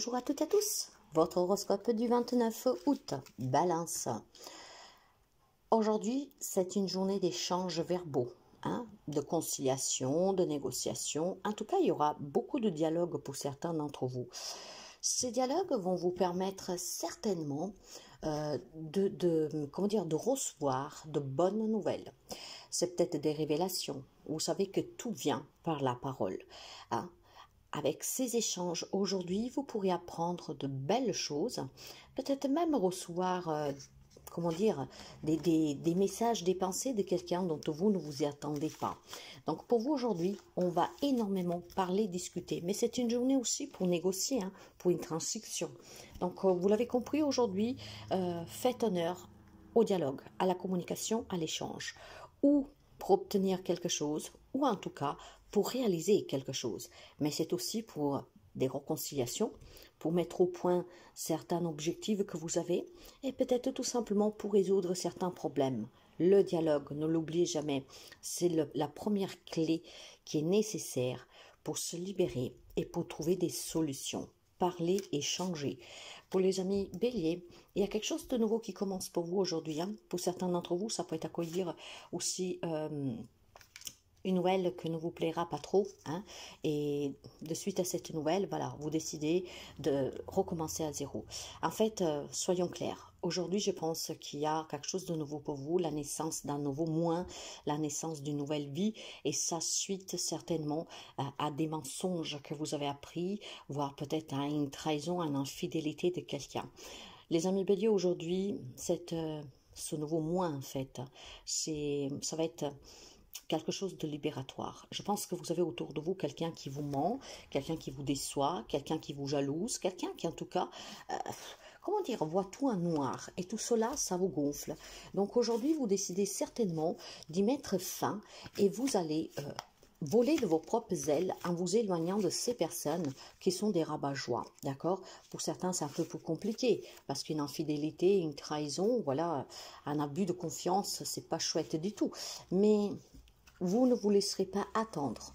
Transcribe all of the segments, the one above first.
Bonjour à toutes et à tous, votre horoscope du 29 août, Balance. Aujourd'hui, c'est une journée d'échanges verbaux, de conciliation, de négociation. En tout cas, il y aura beaucoup de dialogues pour certains d'entre vous. Ces dialogues vont vous permettre certainement de recevoir de bonnes nouvelles. C'est peut-être des révélations. Vous savez que tout vient par la parole. Avec ces échanges aujourd'hui, vous pourrez apprendre de belles choses, peut-être même recevoir, des messages, des pensées de quelqu'un dont vous ne vous y attendez pas. Donc pour vous aujourd'hui, on va énormément parler, discuter, mais c'est une journée aussi pour négocier, pour une transaction. Donc vous l'avez compris aujourd'hui, faites honneur au dialogue, à la communication, à l'échange, ou pour obtenir quelque chose, ou en tout cas pour réaliser quelque chose. Mais c'est aussi pour des réconciliations, pour mettre au point certains objectifs que vous avez, et peut-être tout simplement pour résoudre certains problèmes. Le dialogue, ne l'oubliez jamais, c'est la première clé qui est nécessaire pour se libérer et pour trouver des solutions. Parler, échanger. Pour les amis béliers, il y a quelque chose de nouveau qui commence pour vous aujourd'hui. Pour certains d'entre vous, ça peut être accueillir aussi une nouvelle que ne vous plaira pas trop, et de suite à cette nouvelle, voilà, vous décidez de recommencer à zéro. En fait, soyons clairs, aujourd'hui je pense qu'il y a quelque chose de nouveau pour vous, la naissance d'un nouveau moi, la naissance d'une nouvelle vie, et ça suite certainement à des mensonges que vous avez appris, voire peut-être à une trahison, à une infidélité de quelqu'un. Les amis béliers, aujourd'hui, ce nouveau moi en fait, ça va être quelque chose de libératoire. Je pense que vous avez autour de vous quelqu'un qui vous ment, quelqu'un qui vous déçoit, quelqu'un qui vous jalouse, quelqu'un qui en tout cas, voit tout en noir. Et tout cela, ça vous gonfle. Donc aujourd'hui, vous décidez certainement d'y mettre fin et vous allez voler de vos propres ailes en vous éloignant de ces personnes qui sont des rabat-joie, d'accord? Pour certains, c'est un peu plus compliqué parce qu'une infidélité, une trahison, voilà, un abus de confiance, c'est pas chouette du tout. Mais vous ne vous laisserez pas attendre.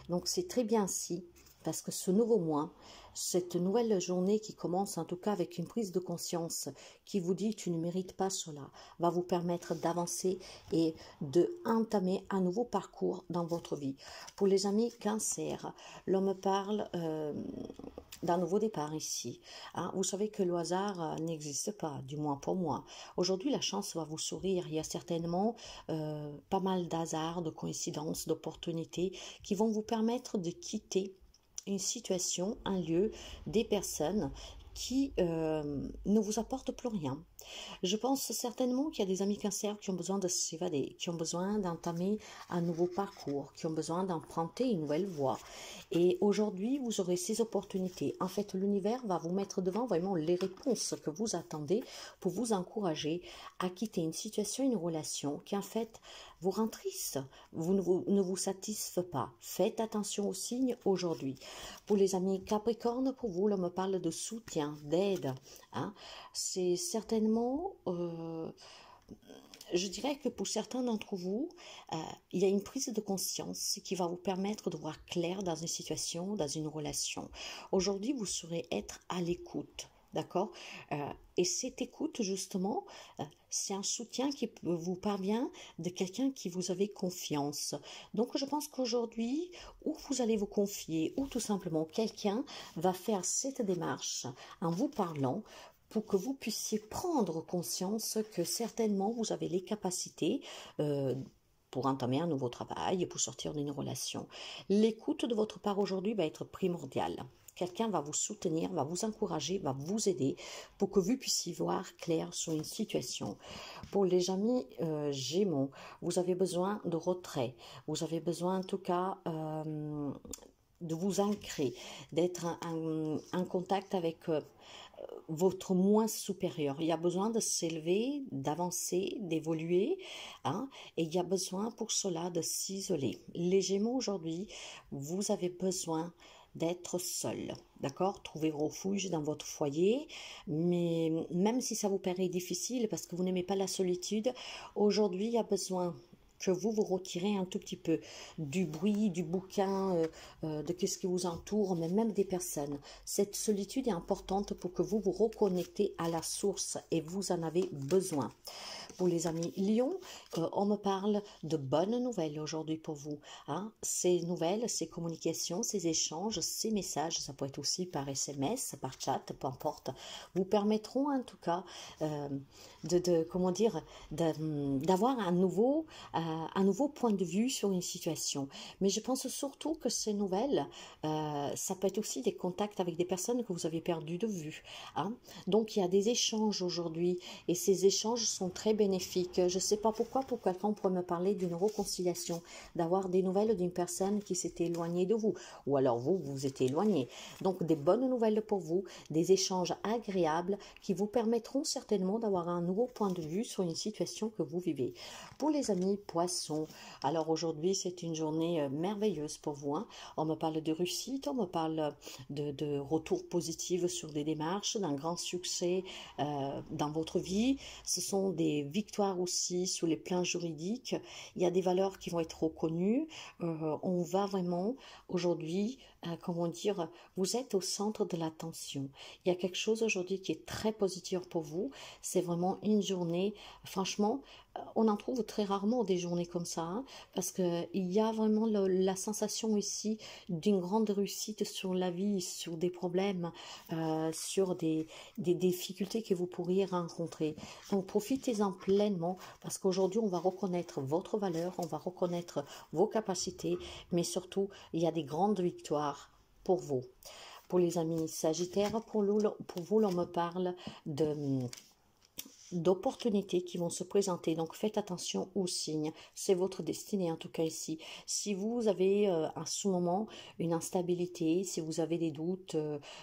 Donc c'est très bien ainsi, parce que ce nouveau mois, cette nouvelle journée qui commence en tout cas avec une prise de conscience qui vous dit tu ne mérites pas cela, va vous permettre d'avancer et de entamer un nouveau parcours dans votre vie. Pour les amis cancer, l'homme parle d'un nouveau départ ici. Vous savez que le hasard n'existe pas, du moins pour moi. Aujourd'hui, la chance va vous sourire. Il y a certainement pas mal d'hasards, de coïncidences, d'opportunités qui vont vous permettre de quitter une situation, un lieu, des personnes qui ne vous apportent plus rien. Je pense certainement qu'il y a des amis cancer qui ont besoin de s'évader, qui ont besoin d'entamer un nouveau parcours, qui ont besoin d'emprunter une nouvelle voie. Et aujourd'hui, vous aurez ces opportunités. En fait, l'univers va vous mettre devant vraiment les réponses que vous attendez pour vous encourager à quitter une situation, une relation qui en fait vous rend triste, ne vous satisfait pas. Faites attention aux signes aujourd'hui. Pour les amis Capricorne, pour vous, l'on me parle de soutien, d'aide. C'est certainement, je dirais que pour certains d'entre vous, il y a une prise de conscience qui va vous permettre de voir clair dans une situation, dans une relation. Aujourd'hui, vous saurez être à l'écoute. D'accord? Et cette écoute, justement, c'est un soutien qui vous parvient de quelqu'un qui vous avait confiance. Donc, je pense qu'aujourd'hui, ou vous allez vous confier, ou tout simplement quelqu'un va faire cette démarche en vous parlant pour que vous puissiez prendre conscience que certainement vous avez les capacités pour entamer un nouveau travail et pour sortir d'une relation. L'écoute de votre part aujourd'hui va être primordiale. Quelqu'un va vous soutenir, va vous encourager, va vous aider pour que vous puissiez voir clair sur une situation. Pour les amis Gémeaux, vous avez besoin de retrait. Vous avez besoin en tout cas de vous ancrer, d'être en contact avec votre moi supérieur. Il y a besoin de s'élever, d'avancer, d'évoluer, et il y a besoin pour cela de s'isoler. Les Gémeaux aujourd'hui, vous avez besoin d'être seul, d'accord? Trouver refuge dans votre foyer, mais même si ça vous paraît difficile parce que vous n'aimez pas la solitude, aujourd'hui il y a besoin que vous vous retirez un tout petit peu du bruit, du bouquin, de qu'est-ce qui vous entoure, mais même des personnes. Cette solitude est importante pour que vous vous reconnectez à la source et vous en avez besoin. Pour les amis Lion, on me parle de bonnes nouvelles aujourd'hui pour vous. Hein. Ces nouvelles, ces communications, ces échanges, ces messages, ça peut être aussi par SMS, par chat, peu importe, vous permettront en tout cas comment dire, d'avoir un nouveau point de vue sur une situation. Mais je pense surtout que ces nouvelles, ça peut être aussi des contacts avec des personnes que vous avez perdues de vue. Hein. Donc il y a des échanges aujourd'hui et ces échanges sont très bénéfiques. Je ne sais pas pourquoi, pour quelqu'un pourrait me parler d'une réconciliation, d'avoir des nouvelles d'une personne qui s'était éloignée de vous, ou alors vous vous êtes éloigné. Donc des bonnes nouvelles pour vous, des échanges agréables qui vous permettront certainement d'avoir un nouveau point de vue sur une situation que vous vivez. Pour les amis Poissons, alors aujourd'hui c'est une journée merveilleuse pour vous. Hein. On me parle de réussite, on me parle de retour positif sur des démarches, d'un grand succès dans votre vie. Ce sont des victoires aussi sur les plans juridiques. Il y a des valeurs qui vont être reconnues. On va vraiment aujourd'hui, comment dire, vous êtes au centre de l'attention. Il y a quelque chose aujourd'hui qui est très positif pour vous. C'est vraiment une journée, franchement, on en trouve très rarement des journées comme ça, hein, parce qu'il y a vraiment la sensation ici d'une grande réussite sur la vie, sur des problèmes, sur des difficultés que vous pourriez rencontrer. Donc profitez-en pleinement, parce qu'aujourd'hui on va reconnaître votre valeur, on va reconnaître vos capacités, mais surtout il y a des grandes victoires pour vous. Pour les amis Sagittaires, pour vous l'on me parle d'opportunités qui vont se présenter. Donc faites attention aux signes, c'est votre destinée en tout cas ici. Si vous avez à ce moment une instabilité, si vous avez des doutes,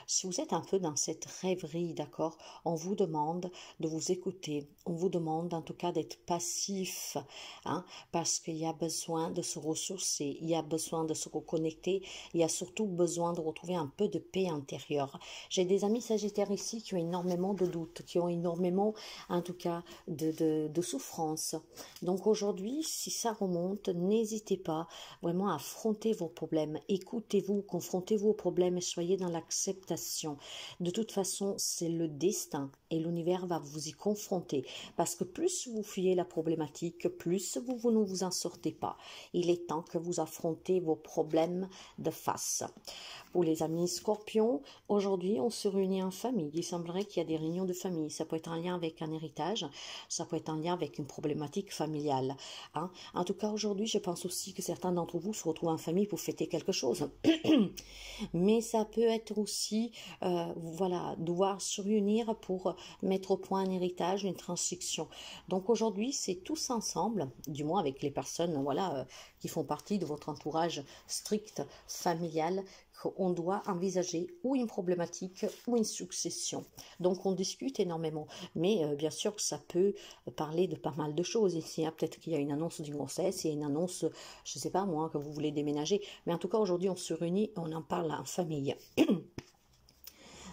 si vous êtes un peu dans cette rêverie, d'accord, on vous demande de vous écouter, on vous demande en tout cas d'être passif, hein, parce qu'il y a besoin de se ressourcer, il y a besoin de se reconnecter, il y a surtout besoin de retrouver un peu de paix intérieure. J'ai des amis Sagittaires ici qui ont énormément de doutes, qui ont énormément en tout cas de souffrance. Donc aujourd'hui, si ça remonte, n'hésitez pas vraiment à affronter vos problèmes. Écoutez-vous, confrontez-vous aux problèmes et soyez dans l'acceptation. De toute façon, c'est le destin et l'univers va vous y confronter. Parce que plus vous fuyez la problématique, plus vous ne vous en sortez pas. Il est temps que vous affrontez vos problèmes de face. Pour les amis Scorpions, aujourd'hui on se réunit en famille. Il semblerait qu'il y a des réunions de famille. Ça peut être en lien avec un héritage, ça peut être en lien avec une problématique familiale. Hein. En tout cas aujourd'hui, je pense aussi que certains d'entre vous se retrouvent en famille pour fêter quelque chose. Mais ça peut être aussi, voilà, devoir se réunir pour mettre au point un héritage, une transaction. Donc aujourd'hui, c'est tous ensemble, du moins avec les personnes, voilà, qui font partie de votre entourage strict familial, qu'on doit envisager ou une problématique ou une succession. Donc on discute énormément, mais bien sûr ça peut parler de pas mal de choses ici. Hein. Peut-être qu'il y a une annonce d'une grossesse, il y a une annonce, je ne sais pas moi, que vous voulez déménager, mais en tout cas aujourd'hui on se réunit, on en parle en famille.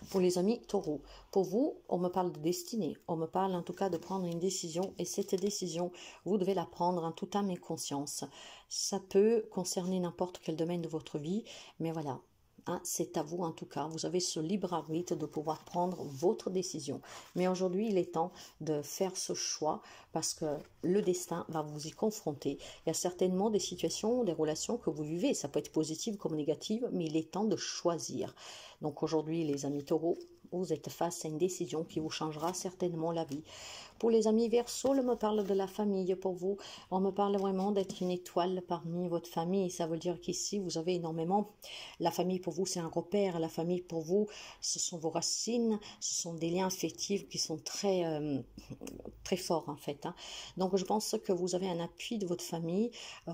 Pour les amis Taureau, pour vous, on me parle de destinée, on me parle en tout cas de prendre une décision, et cette décision, vous devez la prendre en toute âme et conscience. Ça peut concerner n'importe quel domaine de votre vie, mais voilà. Hein, c'est à vous en tout cas, vous avez ce libre arbitre de pouvoir prendre votre décision. Mais aujourd'hui, il est temps de faire ce choix parce que le destin va vous y confronter. Il y a certainement des situations, des relations que vous vivez, ça peut être positive comme négative, mais il est temps de choisir. Donc aujourd'hui, les amis Taureaux, vous êtes face à une décision qui vous changera certainement la vie. Pour les amis Verseaux, on me parle de la famille pour vous. On me parle vraiment d'être une étoile parmi votre famille. Ça veut dire qu'ici, vous avez énormément. La famille pour vous, c'est un repère. La famille pour vous, ce sont vos racines. Ce sont des liens affectifs qui sont très, très forts en fait. Hein. Donc, je pense que vous avez un appui de votre famille.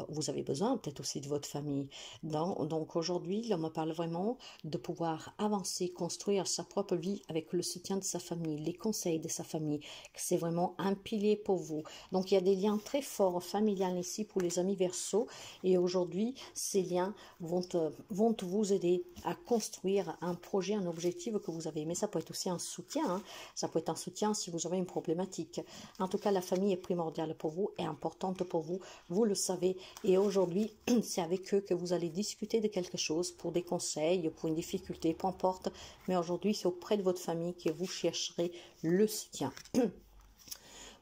Vous avez besoin peut-être aussi de votre famille. Donc, aujourd'hui, on me parle vraiment de pouvoir avancer, construire sa propre vie avec le soutien de sa famille, les conseils de sa famille. C'est vraiment vraiment un pilier pour vous. Donc, il y a des liens très forts familiales ici pour les amis Verseau. Et aujourd'hui, ces liens vont vous aider à construire un projet, un objectif que vous avez. Mais ça peut être aussi un soutien. Hein. Ça peut être un soutien si vous avez une problématique. En tout cas, la famille est primordiale pour vous, est importante pour vous. Vous le savez. Et aujourd'hui, c'est avec eux que vous allez discuter de quelque chose pour des conseils, pour une difficulté, peu importe. Mais aujourd'hui, c'est auprès de votre famille que vous chercherez le soutien.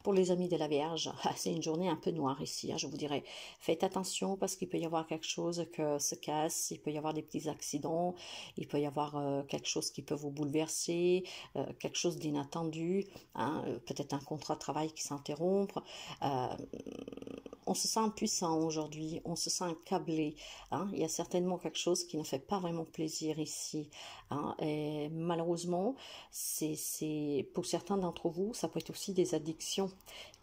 Pour les amis de la Vierge, c'est une journée un peu noire ici, hein, je vous dirais. Faites attention parce qu'il peut y avoir quelque chose qui se casse, il peut y avoir des petits accidents, il peut y avoir quelque chose qui peut vous bouleverser, quelque chose d'inattendu, hein, peut-être un contrat de travail qui s'interrompt. On se sent impuissant aujourd'hui, on se sent accablé. Hein. Il y a certainement quelque chose qui ne fait pas vraiment plaisir ici. Hein. Et malheureusement, pour certains d'entre vous, ça peut être aussi des addictions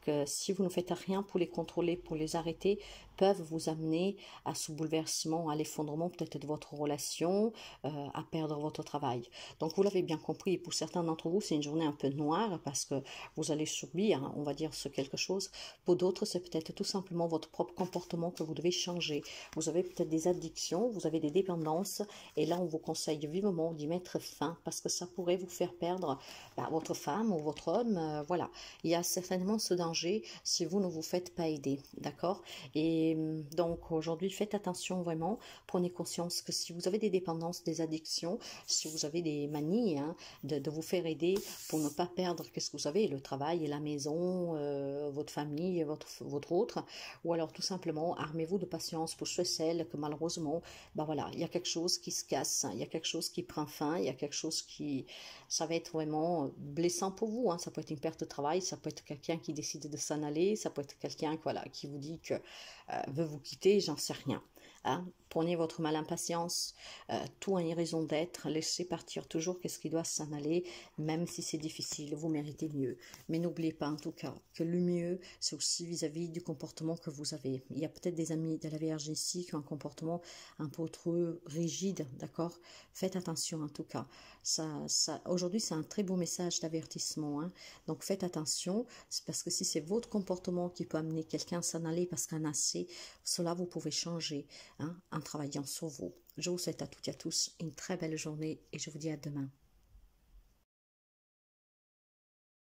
que si vous ne faites rien pour les contrôler, pour les arrêter, peuvent vous amener à ce bouleversement, à l'effondrement peut-être de votre relation, à perdre votre travail. Donc vous l'avez bien compris, pour certains d'entre vous, c'est une journée un peu noire parce que vous allez subir, hein, on va dire, ce quelque chose. Pour d'autres, c'est peut-être tout simplement votre propre comportement que vous devez changer. Vous avez peut-être des addictions, vous avez des dépendances, et là on vous conseille vivement d'y mettre fin parce que ça pourrait vous faire perdre votre femme ou votre homme. Voilà, il y a certainement ce danger si vous ne vous faites pas aider, d'accord? Et donc aujourd'hui, faites attention vraiment, prenez conscience que si vous avez des dépendances, des addictions, si vous avez des manies, hein, de vous faire aider pour ne pas perdre qu'est-ce que vous avez, le travail et la maison, votre famille, votre autre, ou alors tout simplement armez-vous de patience pour ceux et celles que malheureusement, voilà, il y a quelque chose qui se casse, il y a quelque chose qui prend fin, il y a quelque chose qui, ça va être vraiment blessant pour vous, hein. Ça peut être une perte de travail, ça peut être quelqu'un qui décide de s'en aller, ça peut être quelqu'un voilà, qui vous dit que veut vous quitter, j'en sais rien. Hein. Prenez votre mal impatience, tout a une raison d'être, laissez partir toujours qu'est-ce qui doit s'en aller, même si c'est difficile, vous méritez mieux. Mais n'oubliez pas en tout cas que le mieux, c'est aussi vis-à-vis du comportement que vous avez. Il y a peut-être des amis de la Vierge ici qui ont un comportement un peu trop rigide, d'accord? Faites attention en tout cas. Aujourd'hui, c'est un très beau message d'avertissement. Hein? Donc faites attention, parce que si c'est votre comportement qui peut amener quelqu'un à s'en aller parce qu'un assez, cela vous pouvez changer, hein, en travaillant sur vous. Je vous souhaite à toutes et à tous une très belle journée et je vous dis à demain.